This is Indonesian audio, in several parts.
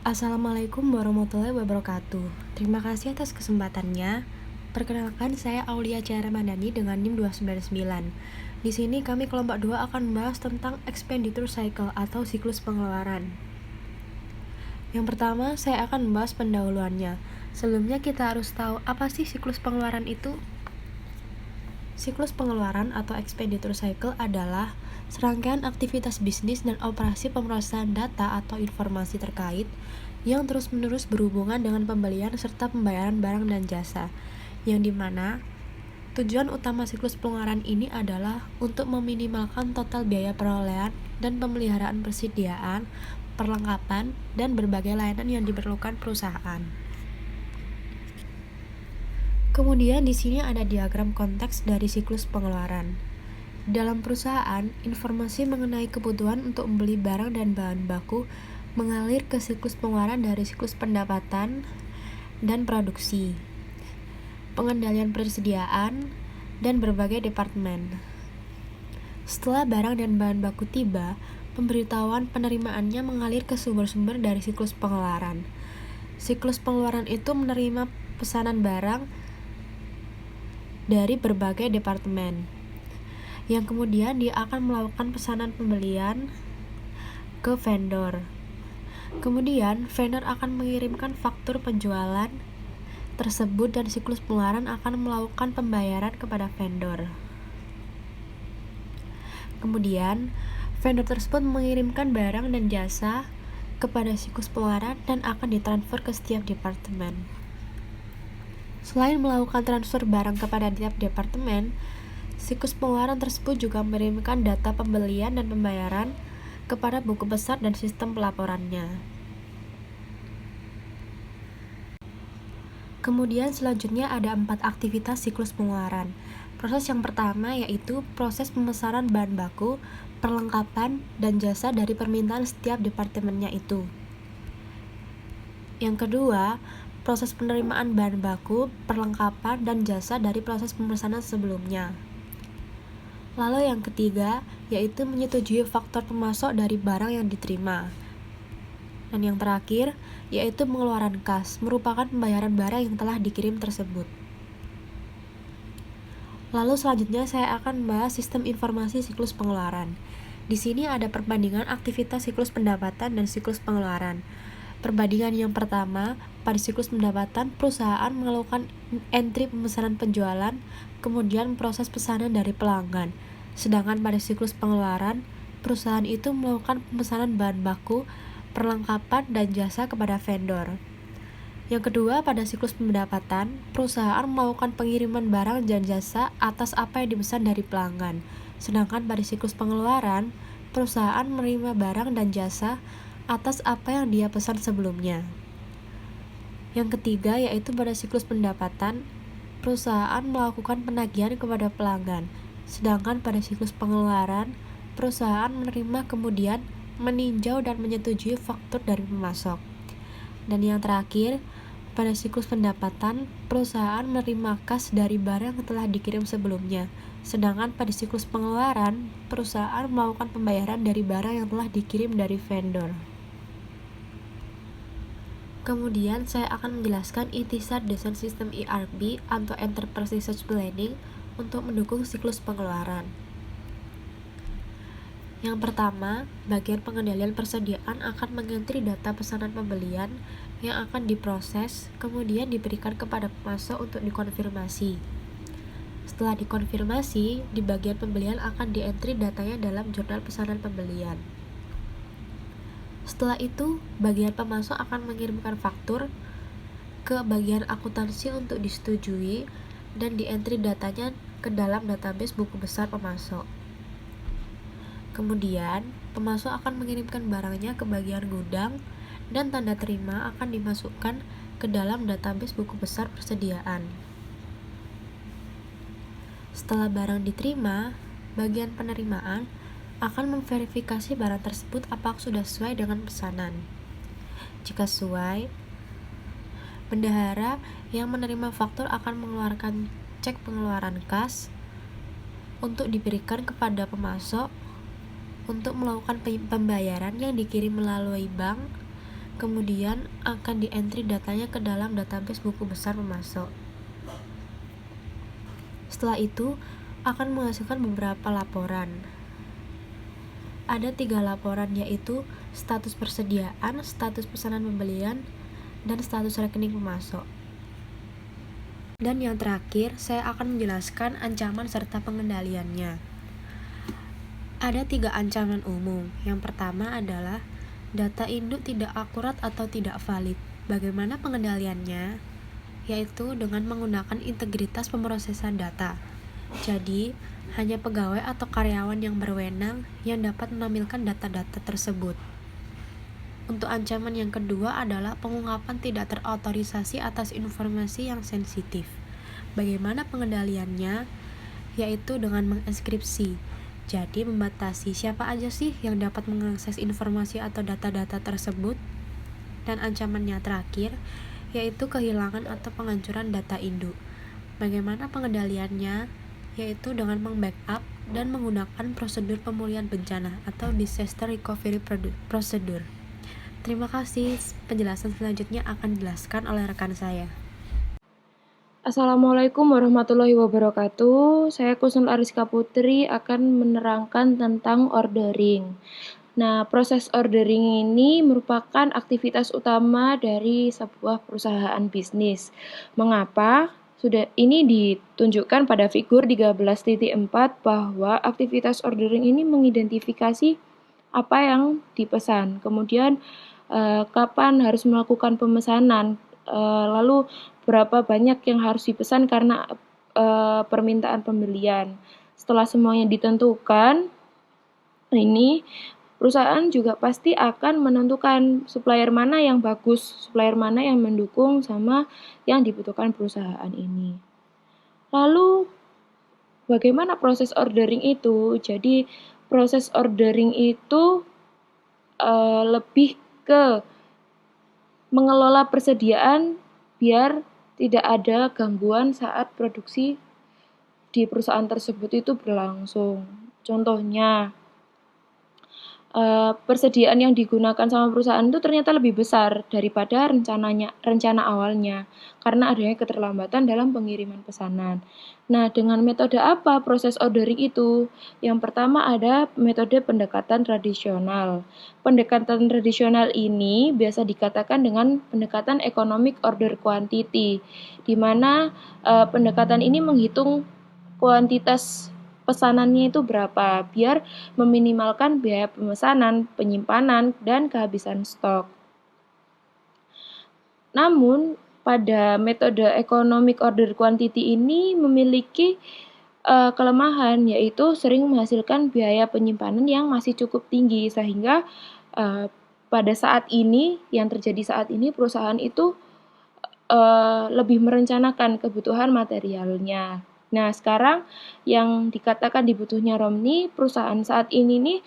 Assalamualaikum warahmatullahi wabarakatuh. Terima kasih atas kesempatannya. Perkenalkan, saya Aulia Ciara Mandani dengan NIM 299. Di sini kami kelompok 2 akan membahas tentang expenditure cycle atau siklus pengeluaran. Yang pertama, saya akan membahas pendahuluannya. Sebelumnya kita harus tahu apa sih siklus pengeluaran itu? Siklus pengeluaran atau expenditure cycle adalah serangkaian aktivitas bisnis dan operasi pemrosesan data atau informasi terkait yang terus-menerus berhubungan dengan pembelian serta pembayaran barang dan jasa, yang dimana tujuan utama siklus pengeluaran ini adalah untuk meminimalkan total biaya perolehan dan pemeliharaan persediaan, perlengkapan, dan berbagai layanan yang diperlukan perusahaan. Kemudian di sini ada diagram konteks dari siklus pengeluaran. Dalam perusahaan, informasi mengenai kebutuhan untuk membeli barang dan bahan baku mengalir ke siklus pengeluaran dari siklus pendapatan dan produksi, pengendalian persediaan, dan berbagai departemen. Setelah barang dan bahan baku tiba, pemberitahuan penerimaannya mengalir ke sumber-sumber dari siklus pengeluaran. Siklus pengeluaran itu menerima pesanan barang dari berbagai departemen, yang kemudian dia akan melakukan pesanan pembelian ke vendor. Kemudian vendor akan mengirimkan faktur penjualan tersebut dan siklus pengeluaran akan melakukan pembayaran kepada vendor. Kemudian vendor tersebut mengirimkan barang dan jasa kepada siklus pengeluaran dan akan ditransfer ke setiap departemen. Selain melakukan transfer barang kepada tiap departemen, siklus pengeluaran tersebut juga mengirimkan data pembelian dan pembayaran kepada buku besar dan sistem pelaporannya. Kemudian selanjutnya ada 4 aktivitas siklus pengeluaran. Proses yang pertama yaitu proses pemesanan bahan baku, perlengkapan, dan jasa dari permintaan setiap departemennya itu. Yang kedua, proses penerimaan bahan baku, perlengkapan, dan jasa dari proses pemesanan sebelumnya. Lalu yang ketiga, yaitu menyetujui faktor pemasok dari barang yang diterima. Dan yang terakhir, yaitu pengeluaran kas, merupakan pembayaran barang yang telah dikirim tersebut. Lalu selanjutnya saya akan membahas sistem informasi siklus pengeluaran. Di sini ada perbandingan aktivitas siklus pendapatan dan siklus pengeluaran. Perbandingan yang pertama, pada siklus pendapatan, perusahaan melakukan entry pemesanan penjualan, kemudian proses pesanan dari pelanggan. Sedangkan pada siklus pengeluaran, perusahaan itu melakukan pemesanan bahan baku, perlengkapan, dan jasa kepada vendor. Yang kedua, pada siklus pendapatan, perusahaan melakukan pengiriman barang dan jasa atas apa yang dipesan dari pelanggan. Sedangkan pada siklus pengeluaran, perusahaan menerima barang dan jasa atas apa yang dia pesan sebelumnya. Yang ketiga, yaitu pada siklus pendapatan, perusahaan melakukan penagihan kepada pelanggan. Sedangkan pada siklus pengeluaran, perusahaan menerima kemudian meninjau dan menyetujui faktur dari pemasok. Dan yang terakhir, pada siklus pendapatan, perusahaan menerima kas dari barang yang telah dikirim sebelumnya. Sedangkan pada siklus pengeluaran, perusahaan melakukan pembayaran dari barang yang telah dikirim dari vendor. Kemudian saya akan menjelaskan intisar desain sistem ERP atau Enterprise Resource Planning untuk mendukung siklus pengeluaran. Yang pertama, bagian pengendalian persediaan akan mengentri data pesanan pembelian yang akan diproses, kemudian diberikan kepada pemasok untuk dikonfirmasi. Setelah dikonfirmasi, di bagian pembelian akan dientri datanya dalam jurnal pesanan pembelian. Setelah itu, bagian pemasok akan mengirimkan faktur ke bagian akuntansi untuk disetujui dan dientri datanya ke dalam database buku besar pemasok. Kemudian, pemasok akan mengirimkan barangnya ke bagian gudang dan tanda terima akan dimasukkan ke dalam database buku besar persediaan. Setelah barang diterima, bagian penerimaan akan memverifikasi barang tersebut apakah sudah sesuai dengan pesanan. Jika sesuai, bendahara yang menerima faktur akan mengeluarkan cek pengeluaran kas untuk diberikan kepada pemasok untuk melakukan pembayaran yang dikirim melalui bank Kemudian akan di-entry datanya ke dalam database buku besar pemasok. Setelah itu akan menghasilkan beberapa laporan. Ada 3 laporan, yaitu status persediaan, status pesanan pembelian, dan status rekening pemasok. Dan yang terakhir, saya akan menjelaskan ancaman serta pengendaliannya. Ada 3 ancaman umum. Yang pertama adalah data induk tidak akurat atau tidak valid. Bagaimana pengendaliannya? Yaitu dengan menggunakan integritas pemrosesan data. Jadi, hanya pegawai atau karyawan yang berwenang yang dapat menampilkan data-data tersebut. Untuk ancaman yang kedua adalah pengungkapan tidak terotorisasi atas informasi yang sensitif. Bagaimana pengendaliannya? Yaitu dengan mengenkripsi. Jadi, membatasi siapa aja sih yang dapat mengakses informasi atau data-data tersebut. Dan ancamannya terakhir, yaitu kehilangan atau penghancuran data induk. Bagaimana pengendaliannya? Yaitu dengan membackup dan menggunakan prosedur pemulihan bencana atau disaster recovery procedure. Terima kasih. Penjelasan selanjutnya akan dijelaskan oleh rekan saya. Assalamualaikum warahmatullahi wabarakatuh. Saya Kusnul Ariska Putri akan menerangkan tentang ordering. Nah, proses ordering ini merupakan aktivitas utama dari sebuah perusahaan bisnis. Mengapa? Sudah ini ditunjukkan pada figur 13.4 bahwa aktivitas ordering ini mengidentifikasi apa yang dipesan. Kemudian kapan harus melakukan pemesanan, lalu berapa banyak yang harus dipesan karena permintaan pembelian. Setelah semuanya ditentukan, ini perusahaan juga pasti akan menentukan supplier mana yang bagus, supplier mana yang mendukung sama yang dibutuhkan perusahaan ini. Lalu bagaimana proses ordering itu? Jadi proses ordering itu lebih ke mengelola persediaan biar tidak ada gangguan saat produksi di perusahaan tersebut itu berlangsung. Contohnya, persediaan yang digunakan sama perusahaan itu ternyata lebih besar daripada rencana awalnya karena adanya keterlambatan dalam pengiriman pesanan. Nah, dengan metode apa proses ordering itu? Yang pertama ada metode pendekatan tradisional. Pendekatan tradisional ini biasa dikatakan dengan pendekatan economic order quantity, di mana pendekatan ini menghitung kuantitas pesanannya itu berapa, biar meminimalkan biaya pemesanan, penyimpanan, dan kehabisan stok. Namun, pada metode economic order quantity ini memiliki kelemahan, yaitu sering menghasilkan biaya penyimpanan yang masih cukup tinggi, sehingga pada saat ini, yang terjadi saat ini, perusahaan itu lebih merencanakan kebutuhan materialnya. Nah, sekarang yang dikatakan dibutuhnya Romni, perusahaan saat ini nih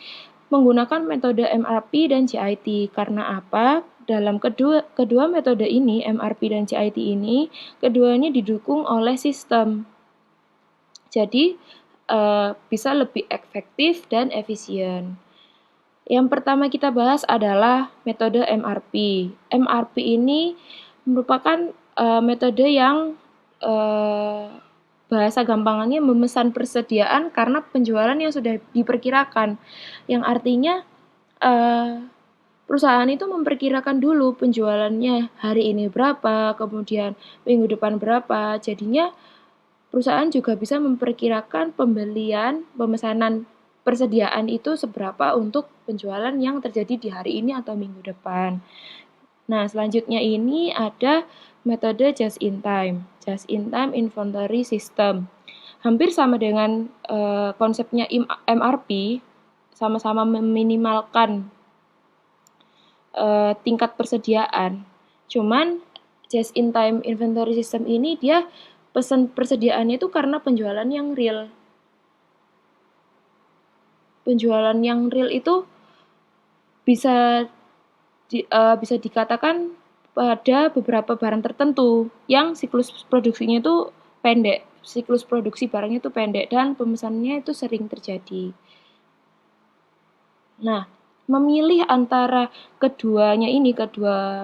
menggunakan metode MRP dan CIT. Karena apa? Dalam kedua metode ini, MRP dan CIT ini, keduanya didukung oleh sistem. Jadi, bisa lebih efektif dan efisien. Yang pertama kita bahas adalah metode MRP. MRP ini merupakan metode yang bahasa gampangannya memesan persediaan karena penjualan yang sudah diperkirakan, yang artinya perusahaan itu memperkirakan dulu penjualannya hari ini berapa, kemudian minggu depan berapa, jadinya perusahaan juga bisa memperkirakan pemesanan persediaan itu seberapa untuk penjualan yang terjadi di hari ini atau minggu depan. Nah, selanjutnya ini ada metode just-in-time inventory system. Hampir sama dengan konsepnya MRP, sama-sama meminimalkan tingkat persediaan. Cuman just-in-time inventory system ini dia pesan persediaannya itu karena penjualan yang real. Penjualan yang real itu bisa dikatakan pada beberapa barang tertentu yang siklus produksinya itu pendek, siklus produksi barangnya itu pendek dan pemesanannya itu sering terjadi. Nah, memilih antara kedua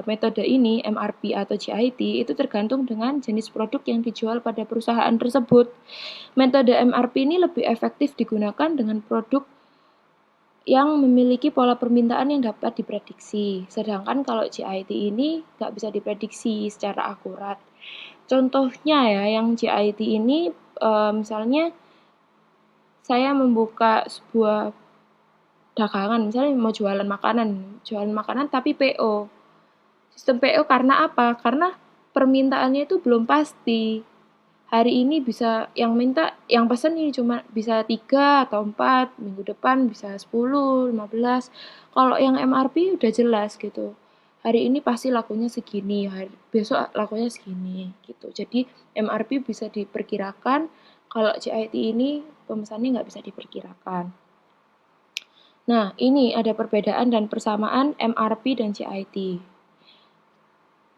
metode ini, MRP atau GIT, itu tergantung dengan jenis produk yang dijual pada perusahaan tersebut. Metode MRP ini lebih efektif digunakan dengan produk yang memiliki pola permintaan yang dapat diprediksi. Sedangkan kalau GIT ini nggak bisa diprediksi secara akurat. Contohnya ya, yang GIT ini misalnya saya membuka sebuah dagangan, misalnya mau jualan makanan tapi PO. Sistem PO karena apa? Karena permintaannya itu belum pasti. Hari ini bisa yang pesan ini cuma bisa 3 atau 4, minggu depan bisa 10, 15. Kalau yang MRP udah jelas gitu. Hari ini pasti lakunya segini, besok lakunya segini gitu. Jadi MRP bisa diperkirakan, kalau CIT ini pemesannya nggak bisa diperkirakan. Nah, ini ada perbedaan dan persamaan MRP dan CIT.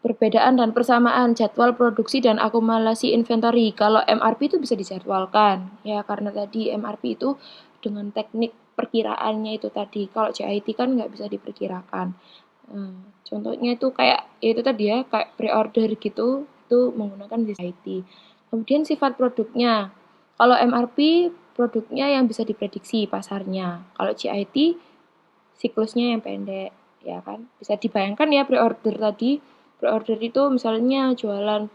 Perbedaan dan persamaan jadwal produksi dan akumulasi inventory. Kalau MRP itu bisa dijadwalkan, ya karena tadi MRP itu dengan teknik perkiraannya itu tadi. Kalau CIT kan nggak bisa diperkirakan. Contohnya itu kayak itu tadi ya, kayak pre-order gitu, itu menggunakan CIT. Kemudian sifat produknya. Kalau MRP produknya yang bisa diprediksi pasarnya. Kalau CIT siklusnya yang pendek, ya kan? Bisa dibayangkan ya pre-order tadi. Pre-order itu misalnya jualan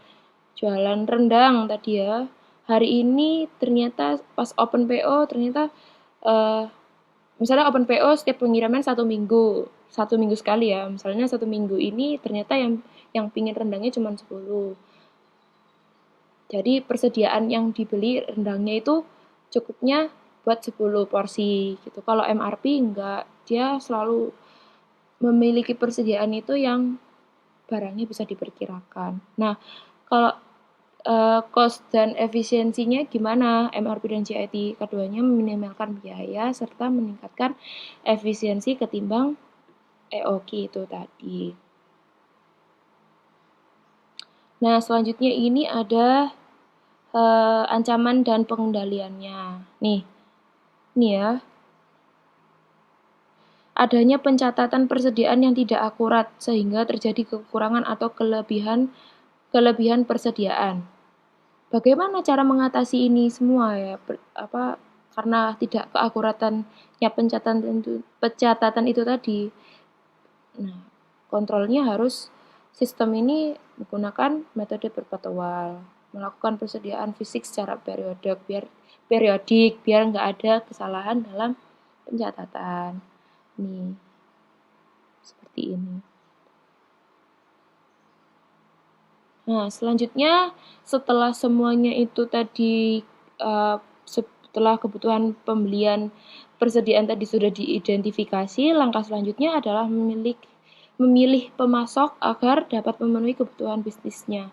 rendang tadi ya. Hari ini ternyata pas open PO ternyata misalnya open PO setiap pengiriman 1 minggu sekali ya. Misalnya 1 minggu ini ternyata yang pingin rendangnya cuma 10. Jadi persediaan yang dibeli rendangnya itu cukupnya buat 10 porsi gitu. Kalau MRP enggak, dia selalu memiliki persediaan itu yang barangnya bisa diperkirakan. Nah, kalau cost dan efisiensinya gimana MRP dan GIT? Keduanya meminimalkan biaya serta meningkatkan efisiensi ketimbang EOQ itu tadi. Nah, selanjutnya ini ada ancaman dan pengendaliannya. Nih ya. Adanya pencatatan persediaan yang tidak akurat sehingga terjadi kekurangan atau kelebihan persediaan. Bagaimana cara mengatasi ini semua ya? Karena tidak keakuratannya pencatatan itu tadi. Nah, kontrolnya harus sistem ini menggunakan metode berpatual, melakukan persediaan fisik secara periodik biar nggak ada kesalahan dalam pencatatan. Nih, seperti ini. Nah, selanjutnya setelah semuanya itu tadi setelah kebutuhan pembelian persediaan tadi sudah diidentifikasi, langkah selanjutnya adalah memilih pemasok agar dapat memenuhi kebutuhan bisnisnya.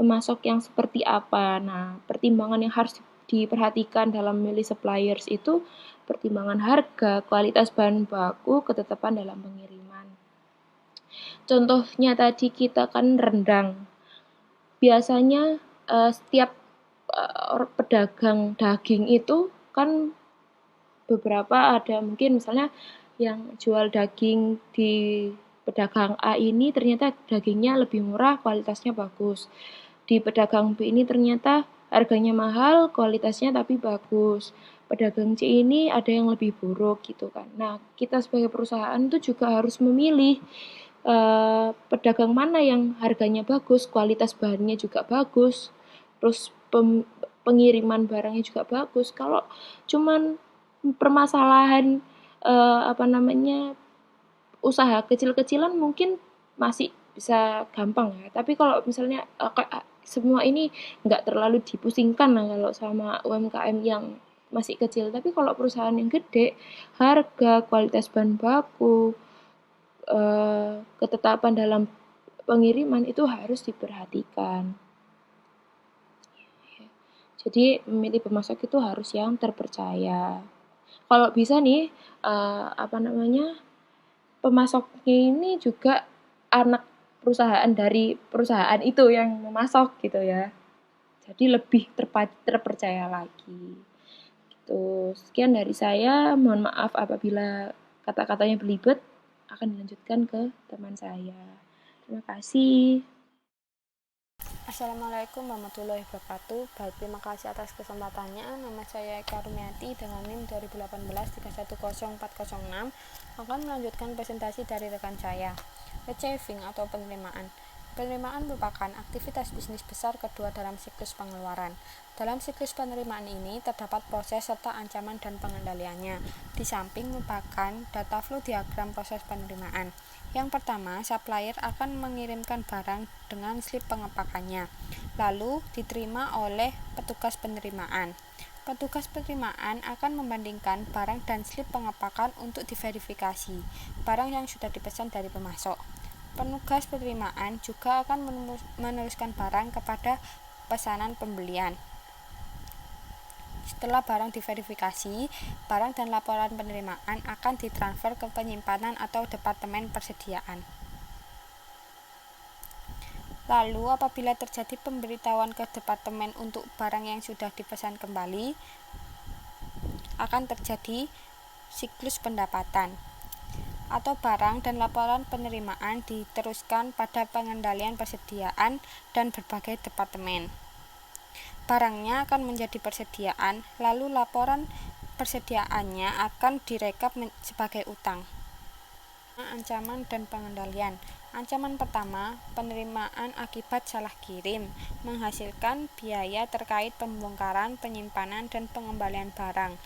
Pemasok yang seperti apa? Nah, pertimbangan yang harus diperhatikan dalam memilih suppliers itu pertimbangan harga, kualitas bahan baku, ketetapan dalam pengiriman. Contohnya tadi kita kan rendang. Biasanya setiap pedagang daging itu kan beberapa ada mungkin misalnya yang jual daging di pedagang A ini ternyata dagingnya lebih murah, kualitasnya bagus. Di pedagang B ini ternyata harganya mahal, kualitasnya tapi bagus. Pedagang C ini ada yang lebih buruk gitu kan. Nah, kita sebagai perusahaan itu juga harus memilih pedagang mana yang harganya bagus, kualitas bahannya juga bagus, terus pengiriman barangnya juga bagus. Kalau cuman permasalahan usaha kecil-kecilan mungkin masih bisa gampang ya. Tapi kalau misalnya semua ini nggak terlalu dipusingkan lah kalau sama UMKM yang masih kecil. Tapi kalau perusahaan yang gede, harga, kualitas bahan baku, ketetapan dalam pengiriman itu harus diperhatikan. Jadi memilih pemasok itu harus yang terpercaya. Kalau bisa nih, pemasoknya ini juga anak perusahaan dari perusahaan itu yang memasok gitu ya. Jadi lebih terpercaya lagi. Gitu. Sekian dari saya. Mohon maaf apabila kata-katanya belibet, akan dilanjutkan ke teman saya. Terima kasih. Assalamualaikum warahmatullahi wabarakatuh. Baik, terima kasih atas kesempatannya. Nama saya Eka Rumiati dengan NIM 2018310406 akan melanjutkan presentasi dari rekan saya. Receiving atau penerimaan. Penerimaan merupakan aktivitas bisnis besar kedua dalam siklus pengeluaran. Dalam siklus penerimaan ini terdapat proses serta ancaman dan pengendaliannya. Di samping merupakan data flow diagram proses penerimaan. Yang pertama, supplier akan mengirimkan barang dengan slip pengepakannya, lalu diterima oleh petugas penerimaan. Petugas penerimaan akan membandingkan barang dan slip pengepakan untuk diverifikasi barang yang sudah dipesan dari pemasok. Petugas penerimaan juga akan meneruskan barang kepada pesanan pembelian. Setelah barang diverifikasi, barang dan laporan penerimaan akan ditransfer ke penyimpanan atau departemen persediaan. Lalu apabila terjadi pemberitahuan ke departemen untuk barang yang sudah dipesan kembali, akan terjadi siklus pendapatan atau barang dan laporan penerimaan diteruskan pada pengendalian persediaan dan berbagai departemen. Barangnya akan menjadi persediaan, lalu laporan persediaannya akan direkap sebagai utang. Ancaman dan pengendalian. Ancaman pertama, penerimaan akibat salah kirim, menghasilkan biaya terkait pembongkaran, penyimpanan, dan pengembalian barang.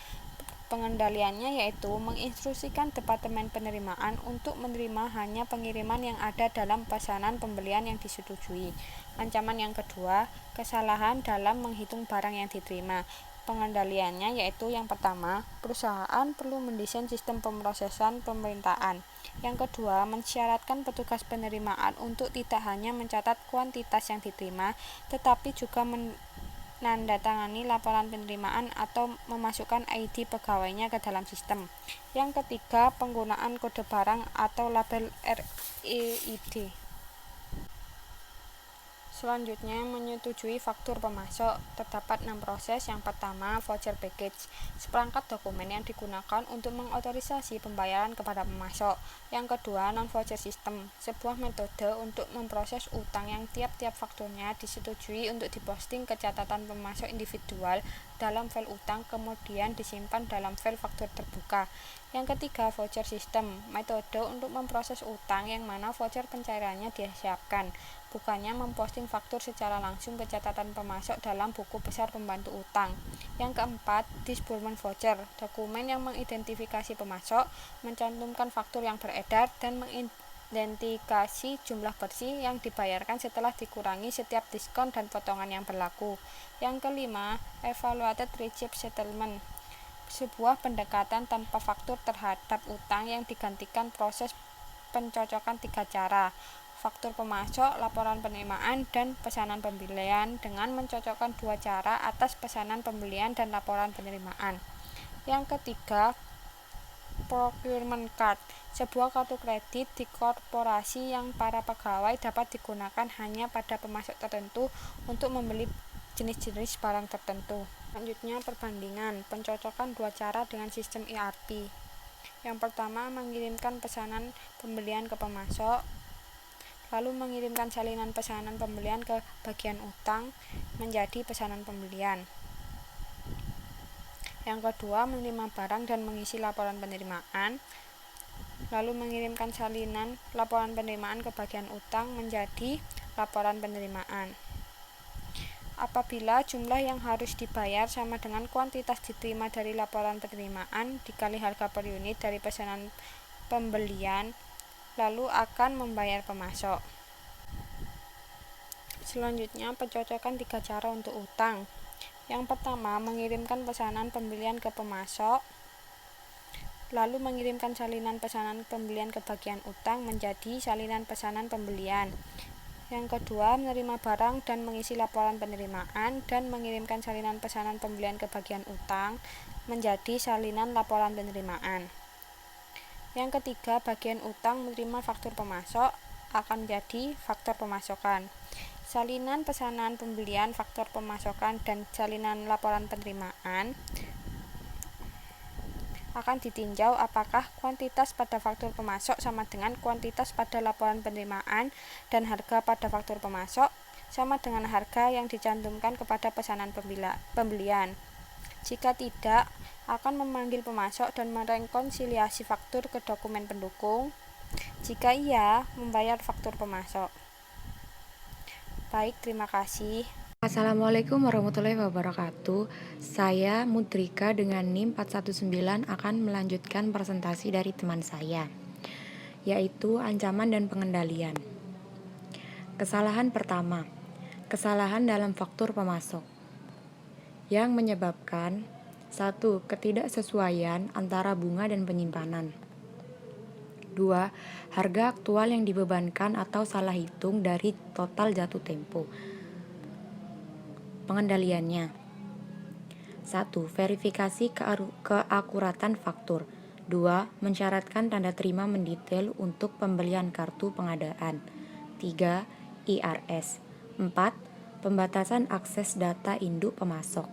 Pengendaliannya yaitu menginstruksikan departemen penerimaan untuk menerima hanya pengiriman yang ada dalam pesanan pembelian yang disetujui. Ancaman yang kedua, kesalahan dalam menghitung barang yang diterima. Pengendaliannya yaitu yang pertama, perusahaan perlu mendesain sistem pemrosesan pemerintahan. Yang kedua, mensyaratkan petugas penerimaan untuk tidak hanya mencatat kuantitas yang diterima, tetapi juga menandatangani laporan penerimaan atau memasukkan ID pegawainya ke dalam sistem. Yang ketiga, penggunaan kode barang atau label REID. Selanjutnya, menyetujui faktur pemasok. Terdapat 6 proses. Yang pertama, voucher package, seperangkat dokumen yang digunakan untuk mengotorisasi pembayaran kepada pemasok. Yang kedua, non-voucher system, sebuah metode untuk memproses utang yang tiap-tiap fakturnya disetujui untuk diposting ke catatan pemasok individual dalam file utang, kemudian disimpan dalam file faktur terbuka. Yang ketiga, voucher system, metode untuk memproses utang yang mana voucher pencairannya disiapkan, bukannya memposting faktur secara langsung ke catatan pemasok dalam buku besar pembantu utang. Yang keempat, disbursement voucher, dokumen yang mengidentifikasi pemasok, mencantumkan faktur yang beredar, dan mengidentifikasi jumlah bersih yang dibayarkan setelah dikurangi setiap diskon dan potongan yang berlaku. Yang kelima, evaluated receipt settlement, sebuah pendekatan tanpa faktur terhadap utang yang digantikan proses pencocokan 3 cara: faktur pemasok, laporan penerimaan, dan pesanan pembelian dengan mencocokkan 2 cara atas pesanan pembelian dan laporan penerimaan. Yang ketiga, procurement card, sebuah kartu kredit di korporasi yang para pegawai dapat digunakan hanya pada pemasok tertentu untuk membeli jenis-jenis barang tertentu. Selanjutnya, perbandingan, pencocokan 2 cara dengan sistem ERP. Yang pertama, mengirimkan pesanan pembelian ke pemasok, lalu mengirimkan salinan pesanan pembelian ke bagian utang menjadi pesanan pembelian. Yang kedua, menerima barang dan mengisi laporan penerimaan, lalu mengirimkan salinan laporan penerimaan ke bagian utang menjadi laporan penerimaan. Apabila jumlah yang harus dibayar sama dengan kuantitas diterima dari laporan penerimaan dikali harga per unit dari pesanan pembelian, lalu akan membayar pemasok. Selanjutnya, pencocokan 3 cara untuk utang. Yang pertama, mengirimkan pesanan pembelian ke pemasok, lalu mengirimkan salinan pesanan pembelian ke bagian utang menjadi salinan pesanan pembelian. Yang kedua, menerima barang dan mengisi laporan penerimaan dan mengirimkan salinan pesanan pembelian ke bagian utang menjadi salinan laporan penerimaan. Yang ketiga, bagian utang menerima faktur pemasok akan menjadi faktur pemasokan. Salinan pesanan pembelian, faktur pemasokan, dan salinan laporan penerimaan akan ditinjau apakah kuantitas pada faktur pemasok sama dengan kuantitas pada laporan penerimaan dan harga pada faktur pemasok sama dengan harga yang dicantumkan kepada pesanan pembelian. Jika tidak, akan memanggil pemasok dan merekonsiliasi faktur ke dokumen pendukung. Jika iya, membayar faktur pemasok. Baik, terima kasih. Assalamualaikum warahmatullahi wabarakatuh. Saya Mudrika dengan NIM 419 akan melanjutkan presentasi dari teman saya, yaitu ancaman dan pengendalian. Kesalahan pertama, kesalahan dalam faktur pemasok yang menyebabkan 1. Ketidaksesuaian antara bunga dan penyimpanan. 2. Harga aktual yang dibebankan atau salah hitung dari total jatuh tempo. Pengendaliannya 1. Verifikasi keakuratan faktur. 2. Mensyaratkan tanda terima mendetail untuk pembelian kartu pengadaan. 3. IRS. 4. Pembatasan akses data induk pemasok.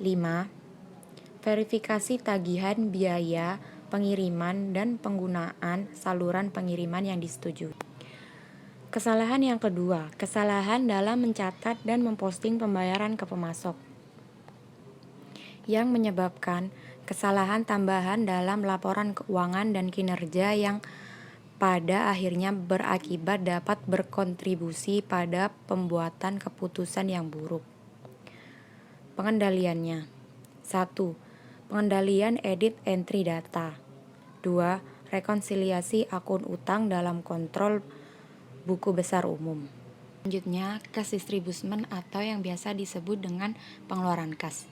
5. Verifikasi tagihan biaya pengiriman dan penggunaan saluran pengiriman yang disetujui. Kesalahan yang kedua, kesalahan dalam mencatat dan memposting pembayaran ke pemasok yang menyebabkan kesalahan tambahan dalam laporan keuangan dan kinerja yang pada akhirnya berakibat dapat berkontribusi pada pembuatan keputusan yang buruk. Pengendaliannya 1. Pengendalian edit entry data. 2. Rekonsiliasi akun utang dalam kontrol buku besar umum. Selanjutnya, cash disbursement atau yang biasa disebut dengan pengeluaran kas.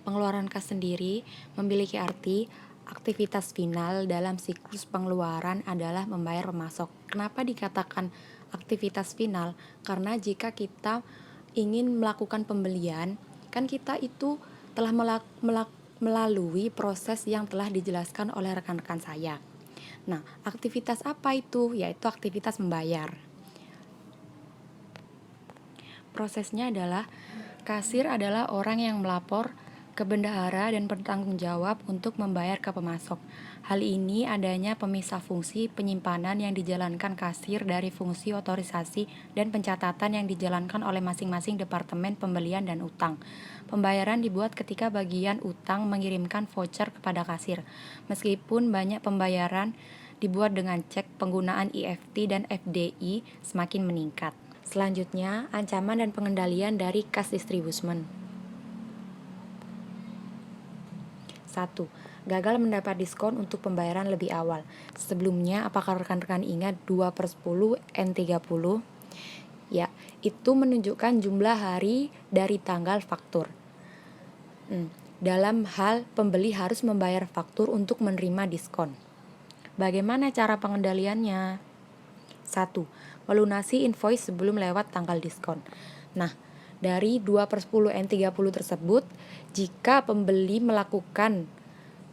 Pengeluaran kas sendiri memiliki arti aktivitas final dalam siklus pengeluaran adalah membayar pemasok. Kenapa dikatakan aktivitas final? Karena jika kita ingin melakukan pembelian, kan kita itu telah melalui proses yang telah dijelaskan oleh rekan-rekan saya. Nah, aktivitas apa itu? Yaitu aktivitas membayar. Prosesnya adalah kasir adalah orang yang melapor ke bendahara dan bertanggung jawab untuk membayar ke pemasok. Hal ini adanya pemisah fungsi penyimpanan yang dijalankan kasir dari fungsi otorisasi dan pencatatan yang dijalankan oleh masing-masing departemen pembelian dan utang. Pembayaran dibuat ketika bagian utang mengirimkan voucher kepada kasir. Meskipun banyak pembayaran dibuat dengan cek, penggunaan EFT dan FDI semakin meningkat. Selanjutnya, ancaman dan pengendalian dari cash disbursement. 1. Gagal mendapat diskon untuk pembayaran lebih awal. Sebelumnya, apakah rekan-rekan ingat 2/10 N30? Ya, itu menunjukkan jumlah hari dari tanggal faktur. Dalam hal pembeli harus membayar faktur untuk menerima diskon. Bagaimana cara pengendaliannya? 1. Melunasi invoice sebelum lewat tanggal diskon. Nah, dari 2/10 N30 tersebut, jika pembeli melakukan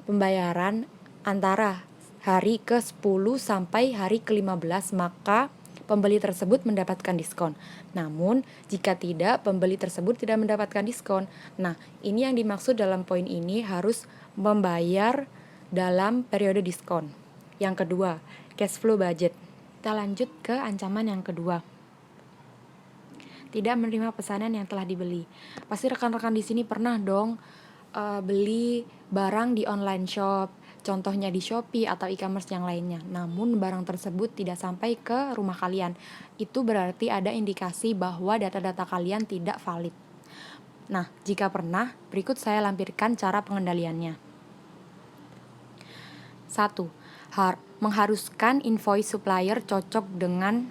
pembayaran antara hari ke-10 sampai hari ke-15, maka pembeli tersebut mendapatkan diskon. Namun, jika tidak, pembeli tersebut tidak mendapatkan diskon. Nah, ini yang dimaksud dalam poin ini harus membayar dalam periode diskon. Yang kedua, cash flow budget. Kita lanjut ke ancaman yang kedua. Tidak menerima pesanan yang telah dibeli. Pasti rekan-rekan di sini pernah dong beli barang di online shop, contohnya di Shopee atau e-commerce yang lainnya. Namun barang tersebut tidak sampai ke rumah kalian. Itu berarti ada indikasi bahwa data-data kalian tidak valid. Nah, jika pernah, berikut saya lampirkan cara pengendaliannya. 1. Mengharuskan invoice supplier cocok dengan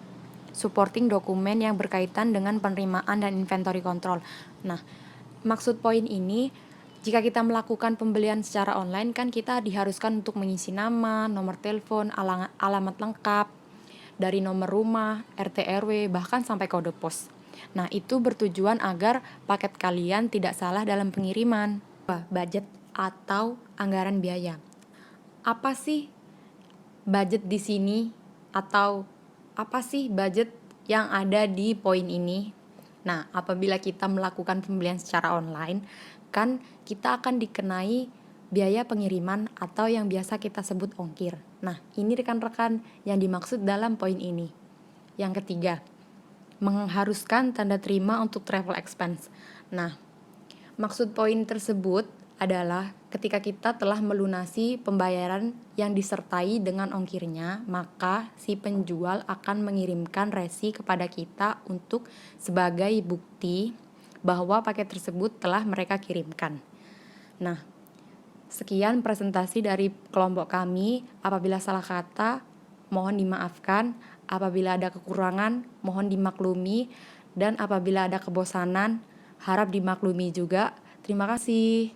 supporting dokumen yang berkaitan dengan penerimaan dan inventory control. Nah, maksud poin ini, jika kita melakukan pembelian secara online kan kita diharuskan untuk mengisi nama, nomor telepon, alamat lengkap, dari nomor rumah, RT RW, bahkan sampai kode pos. Nah, itu bertujuan agar paket kalian tidak salah dalam pengiriman. Budget atau anggaran biaya. Apa sih budget di sini atau apa sih budget yang ada di poin ini? Nah, apabila kita melakukan pembelian secara online, kan kita akan dikenai biaya pengiriman atau yang biasa kita sebut ongkir. Nah, ini rekan-rekan yang dimaksud dalam poin ini. Yang ketiga, mengharuskan tanda terima untuk travel expense. Nah, maksud poin tersebut adalah ketika kita telah melunasi pembayaran yang disertai dengan ongkirnya, maka si penjual akan mengirimkan resi kepada kita untuk sebagai bukti bahwa paket tersebut telah mereka kirimkan. Nah, sekian presentasi dari kelompok kami. Apabila salah kata, mohon dimaafkan. Apabila ada kekurangan, mohon dimaklumi. Dan apabila ada kebosanan, harap dimaklumi juga. Terima kasih.